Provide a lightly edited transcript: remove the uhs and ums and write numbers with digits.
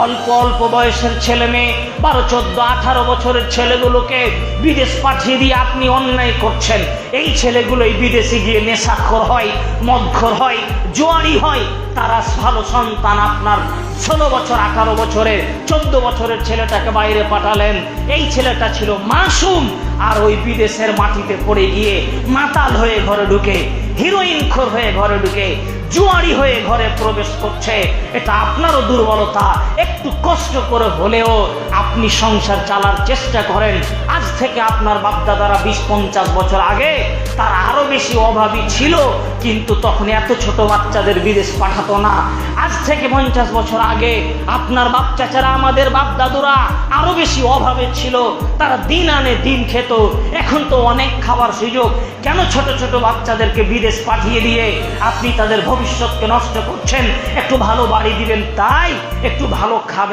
অল্প অল্প বয়সের ছেলে মেয়ে 12, 14, 18 বছরের ছেলেগুলোকে বিদেশ পাঠিয়ে দিয়ে আপনি অন্যায় করছেন। এই ছেলেগুলোই বিদেশে গিয়ে নেশাখোর হয়, মদখোর হয়, জুয়ারি হয়। তারা ভালো সন্তান আপনার 16 বছর, 18 বছরের, 14 বছরের ছেলেটাকে বাইরে পাঠালেন। এই ছেলেটা ছিল মাসুম, আর ওই বিদেশের মাটিতে পড়ে গিয়ে মাতাল হয়ে ঘরে ঢুকে, হিরোইনখোর হয়ে ঘরে ঢুকে, জুয়ারি হয়ে ঘরে প্রবেশ করছে। এটা আপনারও দুর্বলতা। একটু কষ্ট করে হলেও আপনি সংসার চালার চেষ্টা করেন। আজ থেকে আপনার বাপদাদারা 20-50 বছর আগে তারা আরো বেশি অভাবী ছিল, কিন্তু তখন এত ছোট বাচ্চাদের বিদেশ পাঠাতো না। আজ থেকে 50 বছর আগে আপনার বাপ চাচারা, আমাদের বাপ দাদুরা আরো বেশি অভাবে ছিল, তারা দিন আনে দিন খেত। এখন তো অনেক খাবার সুযোগ, কেন ছোট ছোট বাচ্চাদেরকে বিদেশ পাঠিয়ে দিয়ে আপনি তাদের ভবিষ্যৎকে নষ্ট করছেন? একটু ভালো বাড়ি দিবেন তাই, একটু ভালো খাবেন।